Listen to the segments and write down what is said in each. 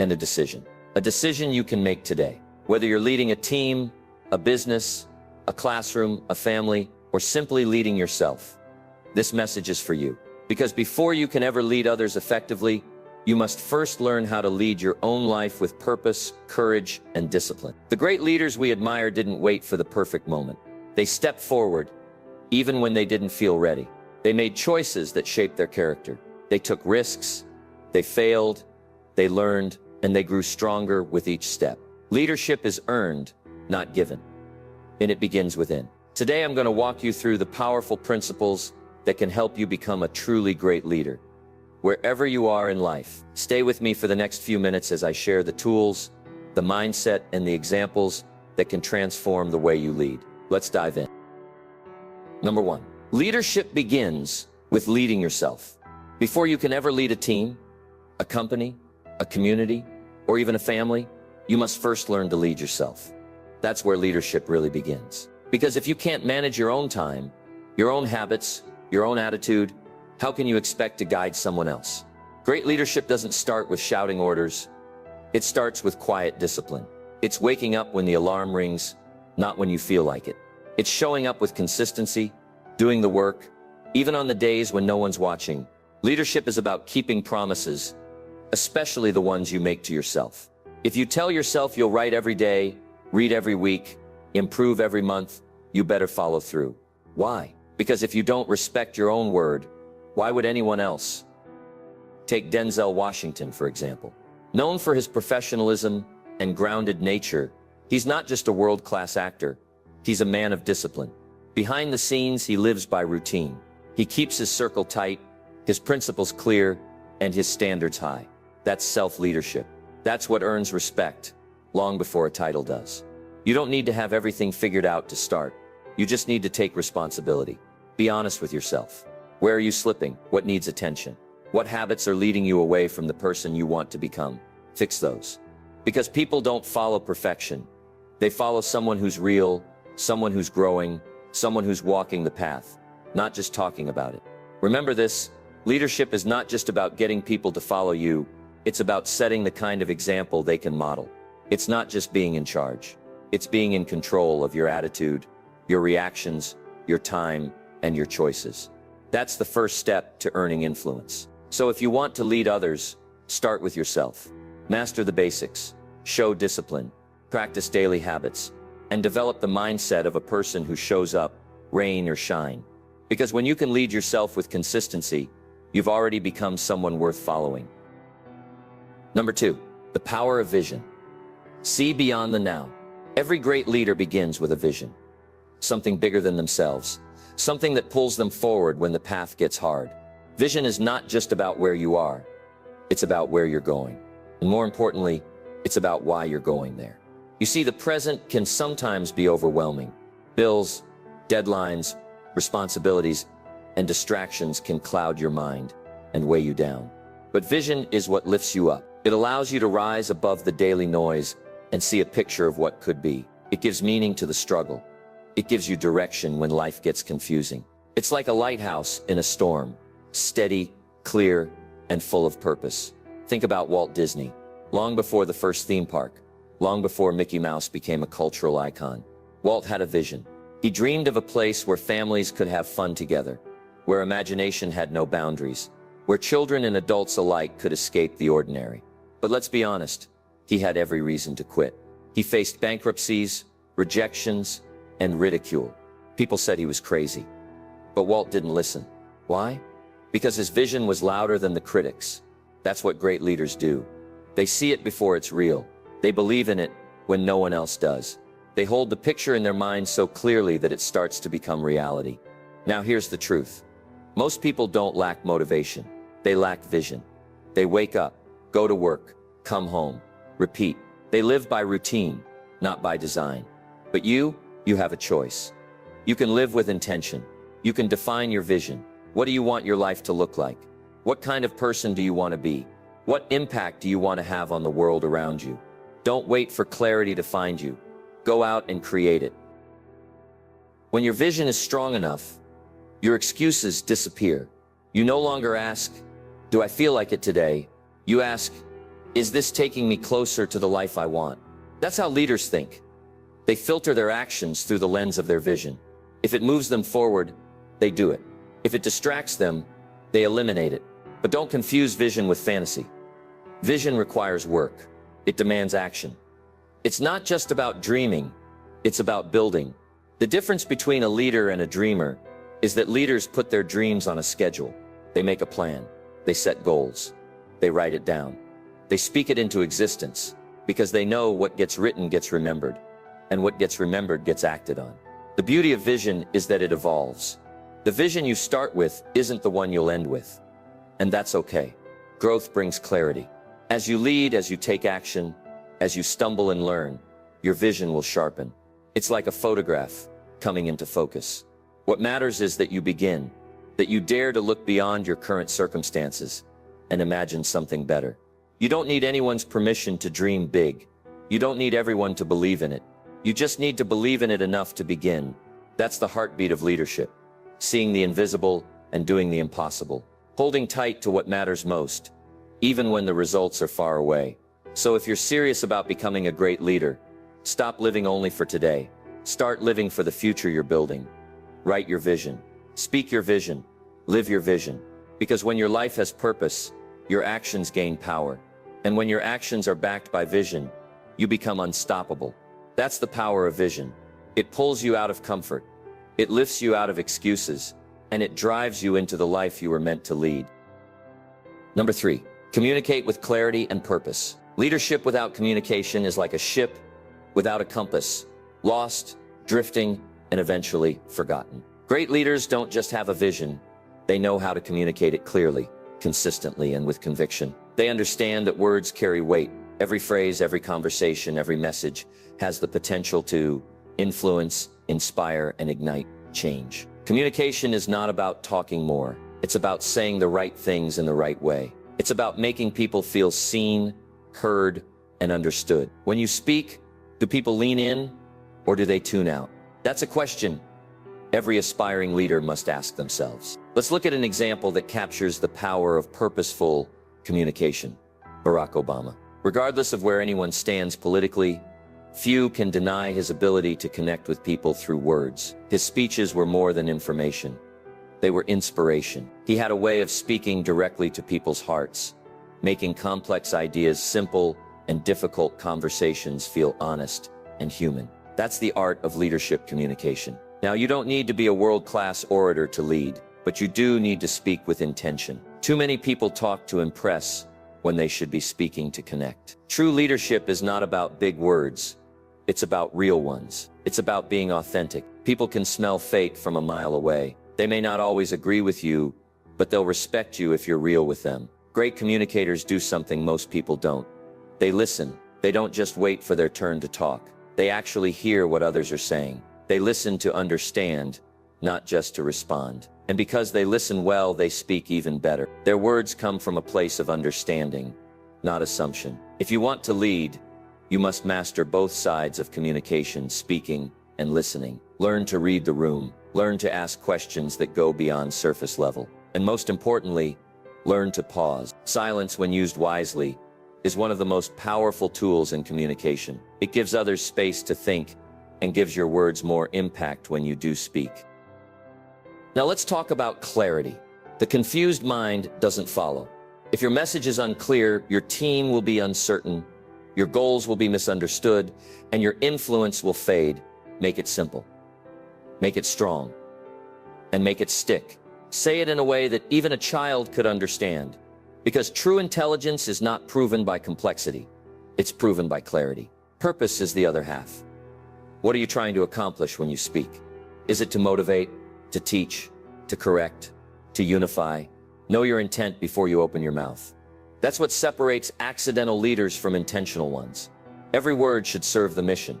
and a decision. A decision you can make today. Whether you're leading a team, a business, a classroom, a family, or simply leading yourself, this message is for you. Because before you can ever lead others effectively, you must first learn how to lead your own life with purpose, courage, and discipline. The great leaders we admire didn't wait for the perfect moment. They stepped forward, even when they didn't feel ready. They made choices that shaped their character. They took risks, they failed, they learned, and they grew stronger with each step. Leadership is earned, not given, and it begins within. Today I'm going to walk you through the powerful principles that can help you become a truly great leader. Wherever you are in life, stay with me for the next few minutes as I share the tools, the mindset, and the examples that can transform the way you lead. Let's dive in. Number 1, leadership begins with leading yourself. Before you can ever lead a team, a company, a community, or even a family, you must first learn to lead yourself. That's where leadership really begins. Because if you can't manage your own time, your own habits, your own attitude, how can you expect to guide someone else? Great leadership doesn't start with shouting orders. It starts with quiet discipline. It's waking up when the alarm rings, not when you feel like it. It's showing up with consistency, doing the work, even on the days when no one's watching. Leadership is about keeping promises, especially the ones you make to yourself. If you tell yourself you'll write every day, read every week, improve every month, you better follow through. Why? Because if you don't respect your own word, why would anyone else? Take Denzel Washington, for example. Known for his professionalism and grounded nature, he's not just a world-class actor, he's a man of discipline. Behind the scenes, he lives by routine. He keeps his circle tight, his principles clear, and his standards high. That's self-leadership. That's what earns respect, long before a title does. You don't need to have everything figured out to start. You just need to take responsibility. Be honest with yourself. Where are you slipping? What needs attention? What habits are leading you away from the person you want to become? Fix those. Because people don't follow perfection. They follow someone who's real, someone who's growing, someone who's walking the path, not just talking about it. Remember this, leadership is not just about getting people to follow you, it's about setting the kind of example they can model. It's not just being in charge. It's being in control of your attitude, your reactions, your time, and your choices. That's the first step to earning influence. So if you want to lead others, start with yourself. Master the basics, show discipline, practice daily habits, and develop the mindset of a person who shows up, rain or shine. Because when you can lead yourself with consistency, you've already become someone worth following. Number 2, the power of vision. See beyond the now. Every great leader begins with a vision. Something bigger than themselves. Something that pulls them forward when the path gets hard. Vision is not just about where you are. It's about where you're going. And more importantly, it's about why you're going there. You see, the present can sometimes be overwhelming. Bills, deadlines, responsibilities, and distractions can cloud your mind and weigh you down. But vision is what lifts you up. It allows you to rise above the daily noise and see a picture of what could be. It gives meaning to the struggle. It gives you direction when life gets confusing. It's like a lighthouse in a storm, steady, clear, and full of purpose. Think about Walt Disney. Long before the first theme park, long before Mickey Mouse became a cultural icon, Walt had a vision. He dreamed of a place where families could have fun together, where imagination had no boundaries, where children and adults alike could escape the ordinary. But let's be honest, he had every reason to quit. He faced bankruptcies, rejections, and ridicule. People said he was crazy. But Walt didn't listen. Why? Because his vision was louder than the critics. That's what great leaders do. They see it before it's real. They believe in it when no one else does. They hold the picture in their mind so clearly that it starts to become reality. Now here's the truth. Most people don't lack motivation. They lack vision. They wake up, go to work, come home, repeat. They live by routine, not by design. But you have a choice. You can live with intention. You can define your vision. What do you want your life to look like? What kind of person do you want to be? What impact do you want to have on the world around you? Don't wait for clarity to find you. Go out and create it. When your vision is strong enough, your excuses disappear. You no longer ask, "Do I feel like it today?" You ask, Is this taking me closer to the life I want? That's how leaders think. They filter their actions through the lens of their vision. If it moves them forward, they do it. If it distracts them, they eliminate it. But don't confuse vision with fantasy. Vision requires work. It demands action. It's not just about dreaming, it's about building. The difference between a leader and a dreamer is that leaders put their dreams on a schedule. They make a plan. They set goals. They write it down. They speak it into existence because they know what gets written gets remembered, and what gets remembered gets acted on. The beauty of vision is that it evolves. The vision you start with isn't the one you'll end with, and that's okay. Growth brings clarity. As you lead, as you take action, as you stumble and learn, your vision will sharpen. It's like a photograph coming into focus. What matters is that you begin, that you dare to look beyond your current circumstances and imagine something better. You don't need anyone's permission to dream big. You don't need everyone to believe in it. You just need to believe in it enough to begin. That's the heartbeat of leadership. Seeing the invisible and doing the impossible. Holding tight to what matters most, even when the results are far away. So if you're serious about becoming a great leader, stop living only for today. Start living for the future you're building. Write your vision. Speak your vision. Live your vision. Because when your life has purpose, your actions gain power. And when your actions are backed by vision, you become unstoppable. That's the power of vision. It pulls you out of comfort. It lifts you out of excuses. And it drives you into the life you were meant to lead. Number 3, communicate with clarity and purpose. Leadership without communication is like a ship without a compass, lost, drifting, and eventually forgotten. Great leaders don't just have a vision. They know how to communicate it clearly, consistently, and with conviction. They understand that words carry weight. Every phrase, every conversation, every message has the potential to influence, inspire, and ignite change. Communication is not about talking more. It's about saying the right things in the right way. It's about making people feel seen, heard, and understood. When you speak, do people lean in or do they tune out? That's a question every aspiring leader must ask themselves. Let's look at an example that captures the power of purposeful communication. Barack Obama. Regardless of where anyone stands politically, few can deny his ability to connect with people through words. His speeches were more than information. They were inspiration. He had a way of speaking directly to people's hearts, making complex ideas simple and difficult conversations feel honest and human. That's the art of leadership communication. Now, you don't need to be a world-class orator to lead, but you do need to speak with intention. Too many people talk to impress when they should be speaking to connect. True leadership is not about big words. It's about real ones. It's about being authentic. People can smell fake from a mile away. They may not always agree with you, but they'll respect you if you're real with them. Great communicators do something most people don't. They listen. They don't just wait for their turn to talk. They actually hear what others are saying. They listen to understand, not just to respond. And because they listen well, they speak even better. Their words come from a place of understanding, not assumption. If you want to lead, you must master both sides of communication, speaking and listening. Learn to read the room. Learn to ask questions that go beyond surface level. And most importantly, learn to pause. Silence, when used wisely, is one of the most powerful tools in communication. It gives others space to think and gives your words more impact when you do speak. Now let's talk about clarity. The confused mind doesn't follow. If your message is unclear, your team will be uncertain, your goals will be misunderstood, and your influence will fade. Make it simple. Make it strong. And make it stick. Say it in a way that even a child could understand. Because true intelligence is not proven by complexity. It's proven by clarity. Purpose is the other half. What are you trying to accomplish when you speak? Is it to motivate, to teach, to correct, to unify? Know your intent before you open your mouth. That's what separates accidental leaders from intentional ones. Every word should serve the mission.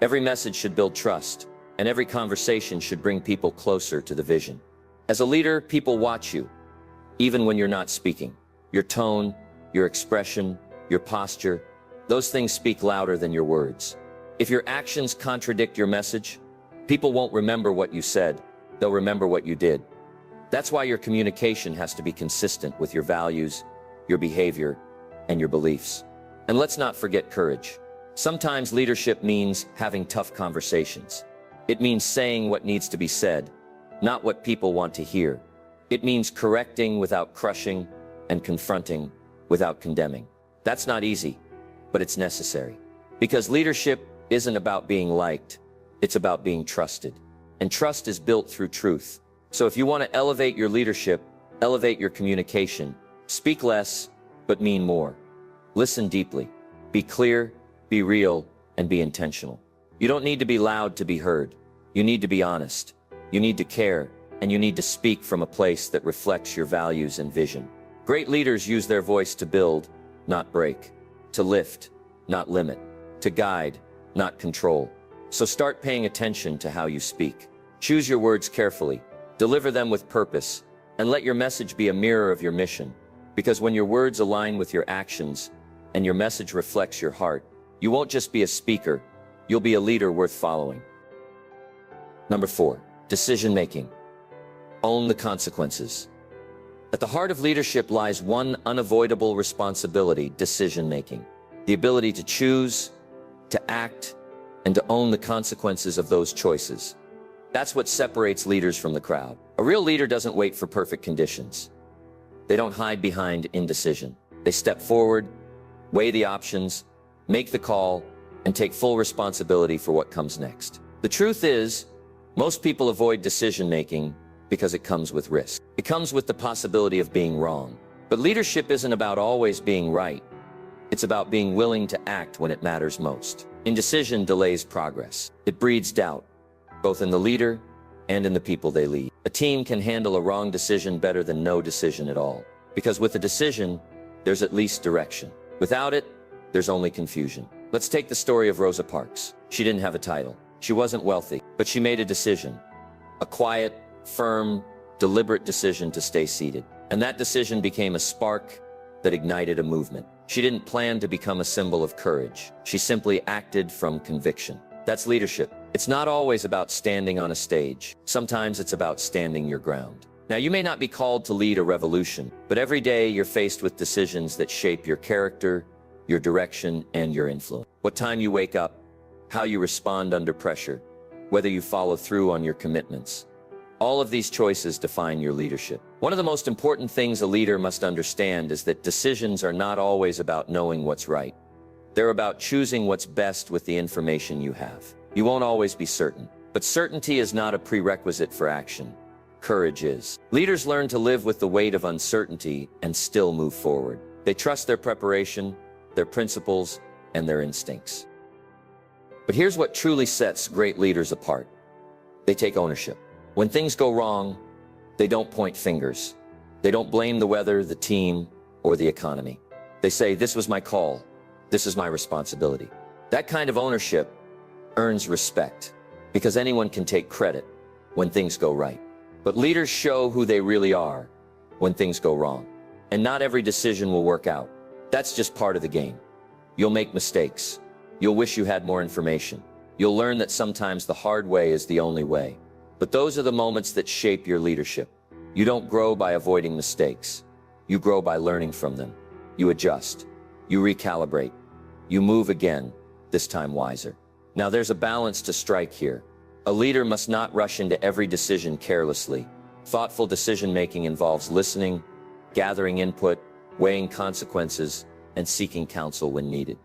Every message should build trust, and every conversation should bring people closer to the vision. As a leader, people watch you, even when you're not speaking. Your tone, your expression, your posture, those things speak louder than your words. If your actions contradict your message, people won't remember what you said. They'll remember what you did. That's why your communication has to be consistent with your values, your behavior, and your beliefs. And let's not forget courage. Sometimes leadership means having tough conversations. It means saying what needs to be said, not what people want to hear. It means correcting without crushing and confronting without condemning. That's not easy, but it's necessary. Because leadership isn't about being liked, it's about being trusted. And trust is built through truth. So if you want to elevate your leadership, elevate your communication, speak less, but mean more. Listen deeply. Be clear, be real, and be intentional. You don't need to be loud to be heard. You need to be honest. You need to care, and you need to speak from a place that reflects your values and vision. Great leaders use their voice to build, not break, to lift, not limit, to guide, not control. So start paying attention to how you speak. Choose your words carefully, deliver them with purpose, and let your message be a mirror of your mission. Because when your words align with your actions and your message reflects your heart, you won't just be a speaker, you'll be a leader worth following. Number 4, decision-making. Own the consequences. At the heart of leadership lies one unavoidable responsibility: decision-making. The ability to choose, to act, and to own the consequences of those choices. That's what separates leaders from the crowd. A real leader doesn't wait for perfect conditions. They don't hide behind indecision. They step forward, weigh the options, make the call, and take full responsibility for what comes next. The truth is, most people avoid decision-making because it comes with risk. It comes with the possibility of being wrong. But leadership isn't about always being right. It's about being willing to act when it matters most. Indecision delays progress. It breeds doubt, both in the leader and in the people they lead. A team can handle a wrong decision better than no decision at all. Because with a decision, there's at least direction. Without it, there's only confusion. Let's take the story of Rosa Parks. She didn't have a title. She wasn't wealthy, but she made a decision. A quiet, firm, deliberate decision to stay seated. And that decision became a spark that ignited a movement. She didn't plan to become a symbol of courage. She simply acted from conviction. That's leadership. It's not always about standing on a stage. Sometimes it's about standing your ground. Now, you may not be called to lead a revolution, but every day you're faced with decisions that shape your character, your direction, and your influence. What time you wake up, how you respond under pressure, whether you follow through on your commitments. All of these choices define your leadership. One of the most important things a leader must understand is that decisions are not always about knowing what's right. They're about choosing what's best with the information you have. You won't always be certain, but certainty is not a prerequisite for action. Courage is. Leaders learn to live with the weight of uncertainty and still move forward. They trust their preparation, their principles, and their instincts. But here's what truly sets great leaders apart. They take ownership. When things go wrong, they don't point fingers. They don't blame the weather, the team, or the economy. They say, "This was my call. This is my responsibility." That kind of ownership earns respect, because anyone can take credit when things go right. But leaders show who they really are when things go wrong. And not every decision will work out. That's just part of the game. You'll make mistakes. You'll wish you had more information. You'll learn that sometimes the hard way is the only way. But those are the moments that shape your leadership. You don't grow by avoiding mistakes. You grow by learning from them. You adjust. You recalibrate. You move again, this time wiser. Now, there's a balance to strike here. A leader must not rush into every decision carelessly. Thoughtful decision-making involves listening, gathering input, weighing consequences, and seeking counsel when needed.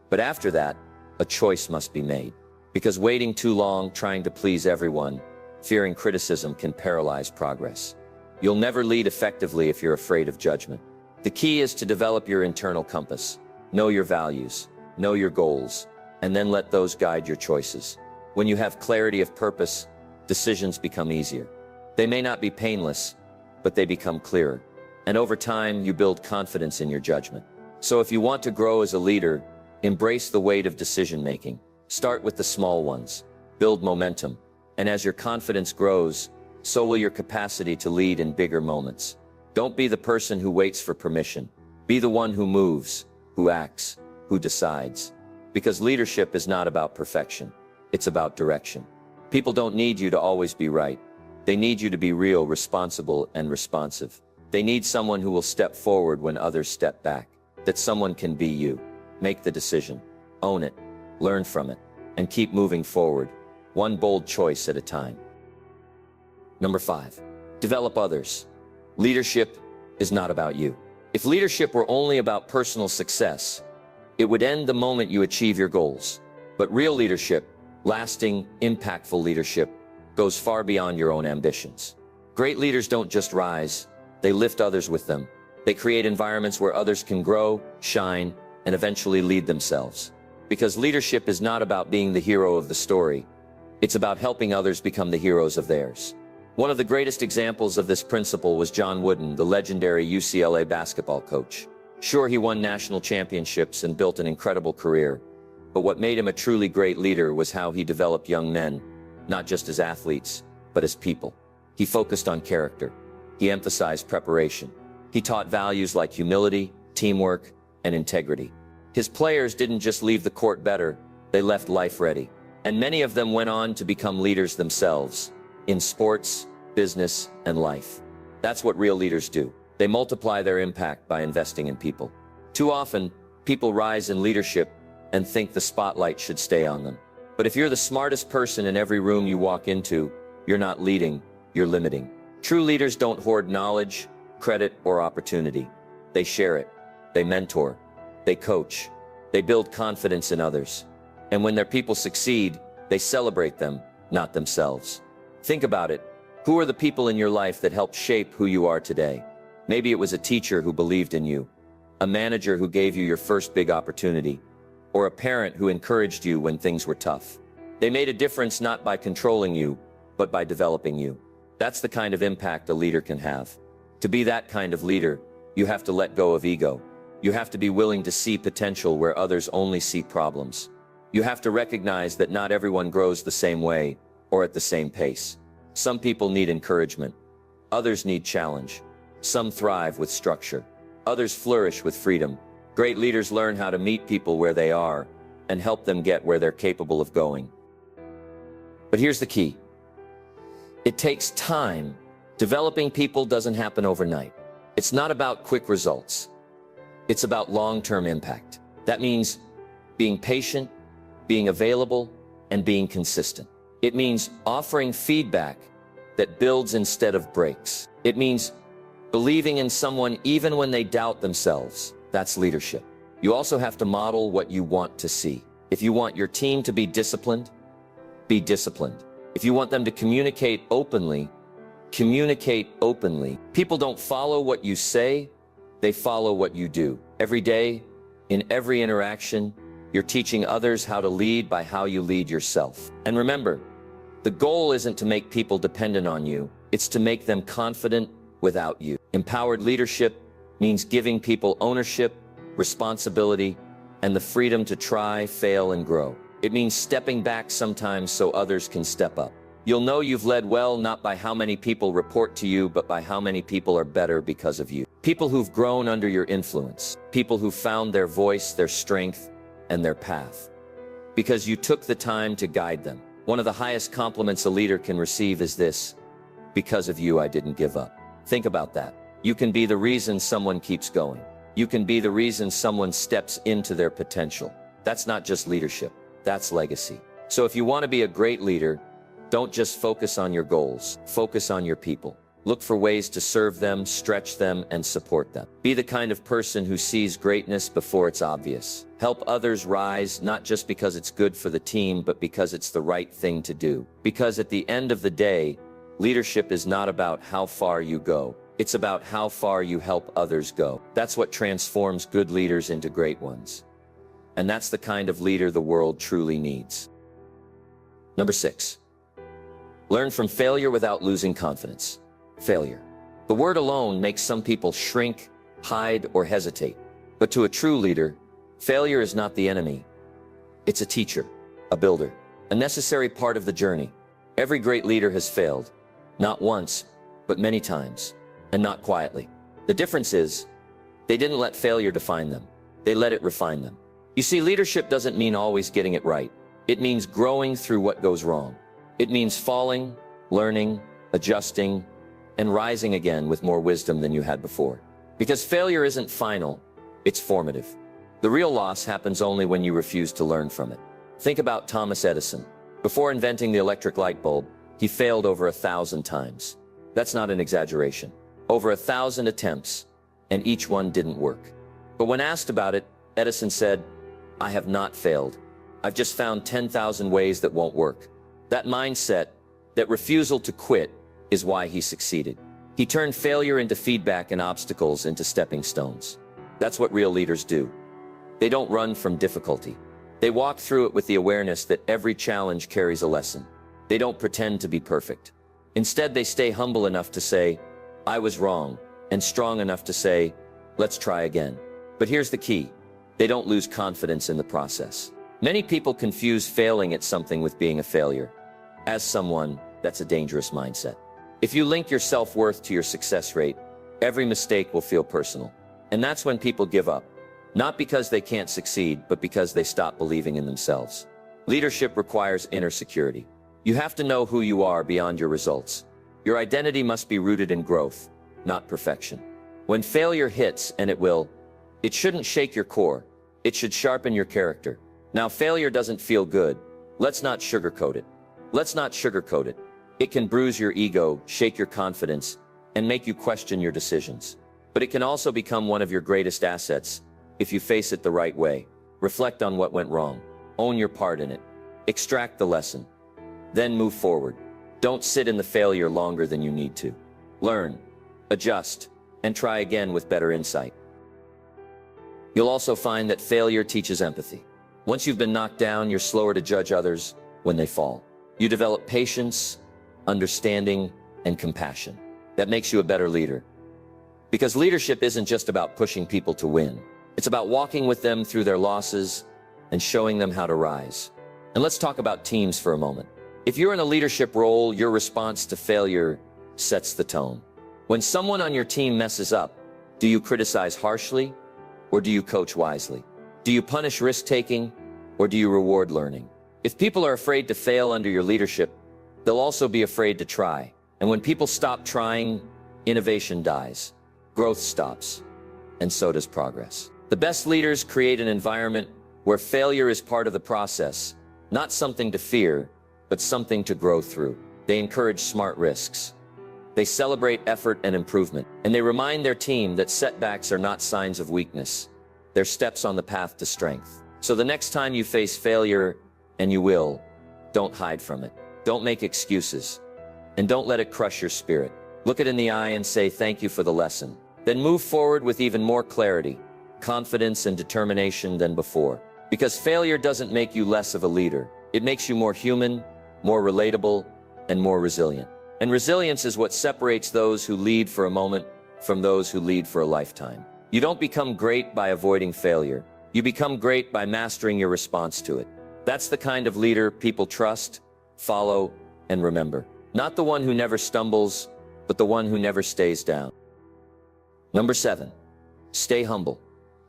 But after that, a choice must be made. Because waiting too long, trying to please everyone, fearing criticism can paralyze progress. You'll never lead effectively if you're afraid of judgment. The key is to develop your internal compass. Know your values, know your goals, and then let those guide your choices. When you have clarity of purpose, decisions become easier. They may not be painless, but they become clearer. And over time, you build confidence in your judgment. So if you want to grow as a leader, embrace the weight of decision-making. Start with the small ones. Build momentum. And as your confidence grows, so will your capacity to lead in bigger moments. Don't be the person who waits for permission. Be the one who moves, who acts, who decides. Because leadership is not about perfection. It's about direction. People don't need you to always be right. They need you to be real, responsible, and responsive. They need someone who will step forward when others step back. that someone can be you. Make the decision, own it, learn from it, and keep moving forward, one bold choice at a time. Number 5, develop others. Leadership is not about you. If leadership were only about personal success, it would end the moment you achieve your goals. But real leadership, lasting, impactful leadership, goes far beyond your own ambitions. Great leaders don't just rise, they lift others with them. They create environments where others can grow, shine, and eventually lead themselves. Because leadership is not about being the hero of the story, it's about helping others become the heroes of theirs. One of the greatest examples of this principle was John Wooden, the legendary UCLA basketball coach. Sure, he won national championships and built an incredible career, but what made him a truly great leader was how he developed young men, not just as athletes, but as people. He focused on character. He emphasized preparation. He taught values like humility, teamwork, and integrity. His players didn't just leave the court better, they left life ready. And many of them went on to become leaders themselves, in sports, business, and life. That's what real leaders do. They multiply their impact by investing in people. Too often, people rise in leadership and think the spotlight should stay on them. But if you're the smartest person in every room you walk into, you're not leading, you're limiting. True leaders don't hoard knowledge, credit, or opportunity. They share it. They mentor. They coach. They build confidence in others. And when their people succeed, they celebrate them, not themselves. Think about it. Who are the people in your life that helped shape who you are today? Maybe it was a teacher who believed in you, a manager who gave you your first big opportunity, or a parent who encouraged you when things were tough. They made a difference not by controlling you, but by developing you. That's the kind of impact a leader can have. To be that kind of leader, you have to let go of ego. You have to be willing to see potential where others only see problems. You have to recognize that not everyone grows the same way or at the same pace. Some people need encouragement. Others need challenge. Some thrive with structure. Others flourish with freedom. Great leaders learn how to meet people where they are and help them get where they're capable of going. But here's the key. It takes time. Developing people doesn't happen overnight. It's not about quick results. It's about long-term impact. That means being patient, being available, and being consistent. It means offering feedback that builds instead of breaks. It means believing in someone even when they doubt themselves. That's leadership. You also have to model what you want to see. If you want your team to be disciplined, be disciplined. If you want them to communicate openly, communicate openly. People don't follow what you say, they follow what you do. Every day, in every interaction, you're teaching others how to lead by how you lead yourself. And remember, the goal isn't to make people dependent on you, it's to make them confident without you. Empowered leadership means giving people ownership, responsibility, and the freedom to try, fail, and grow. It means stepping back sometimes so others can step up. You'll know you've led well not by how many people report to you, but by how many people are better because of you. People who've grown under your influence. People who found their voice, their strength, and their path. Because you took the time to guide them. One of the highest compliments a leader can receive is this: because of you, I didn't give up. Think about that. You can be the reason someone keeps going. You can be the reason someone steps into their potential. That's not just leadership, that's legacy. So if you want to be a great leader, don't just focus on your goals, focus on your people. Look for ways to serve them, stretch them, and support them. Be the kind of person who sees greatness before it's obvious. Help others rise, not just because it's good for the team, but because it's the right thing to do. Because at the end of the day, leadership is not about how far you go. It's about how far you help others go. That's what transforms good leaders into great ones. And that's the kind of leader the world truly needs. Number 6. Learn from failure without losing confidence. Failure. The word alone makes some people shrink, hide, or hesitate. But to a true leader, failure is not the enemy. It's a teacher, a builder, a necessary part of the journey. Every great leader has failed, not once, but many times, and not quietly. The difference is, they didn't let failure define them. They let it refine them. You see, leadership doesn't mean always getting it right. It means growing through what goes wrong. It means falling, learning, adjusting, and rising again with more wisdom than you had before. Because failure isn't final, It's formative. The real loss happens only when you refuse to learn from it. Think about Thomas Edison. Before inventing the electric light bulb, he failed over 1,000 times. That's not an exaggeration. Over 1,000 attempts, and each one didn't work. But when asked about it, Edison said, "I have not failed. I've just found 10,000 ways that won't work." That mindset, that refusal to quit, is why he succeeded. He turned failure into feedback and obstacles into stepping stones. That's what real leaders do. They don't run from difficulty. They walk through it with the awareness that every challenge carries a lesson. They don't pretend to be perfect. Instead, they stay humble enough to say, "I was wrong," and strong enough to say, "Let's try again." But here's the key. They don't lose confidence in the process. Many people confuse failing at something with being a failure. As someone, that's a dangerous mindset. If you link your self-worth to your success rate, every mistake will feel personal. And that's when people give up. Not because they can't succeed, but because they stop believing in themselves. Leadership requires inner security. You have to know who you are beyond your results. Your identity must be rooted in growth, not perfection. When failure hits, and it will, it shouldn't shake your core. It should sharpen your character. Now, failure doesn't feel good. Let's not sugarcoat it. Let's not sugarcoat it. It can bruise your ego, shake your confidence, and make you question your decisions. But it can also become one of your greatest assets if you face it the right way. Reflect on what went wrong. Own your part in it. Extract the lesson. Then move forward. Don't sit in the failure longer than you need to. Learn, adjust, and try again with better insight. You'll also find that failure teaches empathy. Once you've been knocked down, you're slower to judge others when they fall. You develop patience, understanding, and compassion. That makes you a better leader. Because leadership isn't just about pushing people to win. It's about walking with them through their losses and showing them how to rise. And let's talk about teams for a moment. If you're in a leadership role, your response to failure sets the tone. When someone on your team messes up, do you criticize harshly or do you coach wisely? Do you punish risk-taking or do you reward learning? If people are afraid to fail under your leadership, they'll also be afraid to try. And when people stop trying, innovation dies, growth stops, and so does progress. The best leaders create an environment where failure is part of the process, not something to fear, but something to grow through. They encourage smart risks. They celebrate effort and improvement, and they remind their team that setbacks are not signs of weakness. They're steps on the path to strength. So the next time you face failure, and you will, don't hide from it. Don't make excuses, and don't let it crush your spirit. Look it in the eye and say thank you for the lesson. Then move forward with even more clarity, confidence, and determination than before. Because failure doesn't make you less of a leader. It makes you more human, more relatable, and more resilient. And resilience is what separates those who lead for a moment from those who lead for a lifetime. You don't become great by avoiding failure. You become great by mastering your response to it. That's the kind of leader people trust, follow, and remember. Not the one who never stumbles, but the one who never stays down. Number 7, stay humble,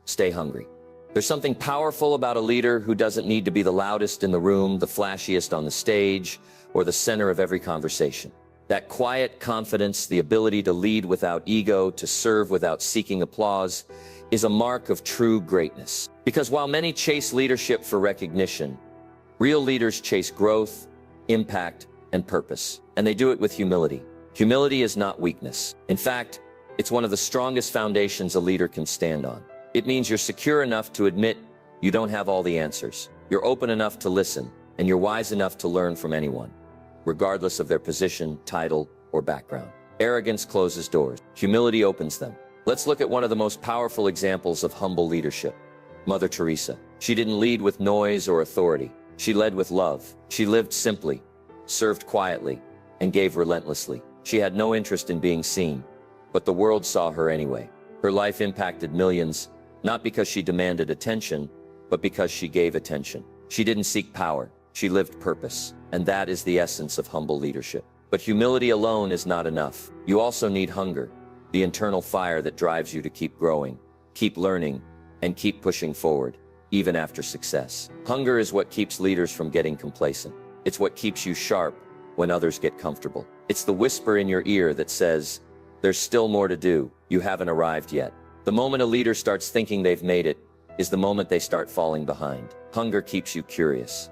stay hungry. There's something powerful about a leader who doesn't need to be the loudest in the room, the flashiest on the stage, or the center of every conversation. That quiet confidence, the ability to lead without ego, to serve without seeking applause, is a mark of true greatness. Because while many chase leadership for recognition, real leaders chase growth, impact, and purpose. And they do it with humility. Humility is not weakness. In fact, it's one of the strongest foundations a leader can stand on. It means you're secure enough to admit you don't have all the answers. You're open enough to listen, and you're wise enough to learn from anyone, regardless of their position, title, or background. Arrogance closes doors. Humility opens them. Let's look at one of the most powerful examples of humble leadership. Mother Teresa. She didn't lead with noise or authority. She led with love. She lived simply, served quietly, and gave relentlessly. She had no interest in being seen, but the world saw her anyway. Her life impacted millions, not because she demanded attention, but because she gave attention. She didn't seek power. She lived purpose. And that is the essence of humble leadership. But humility alone is not enough. You also need hunger, the internal fire that drives you to keep growing, keep learning, and keep pushing forward, even after success. Hunger is what keeps leaders from getting complacent. It's what keeps you sharp when others get comfortable. It's the whisper in your ear that says, "There's still more to do. You haven't arrived yet." The moment a leader starts thinking they've made it is the moment they start falling behind. Hunger keeps you curious.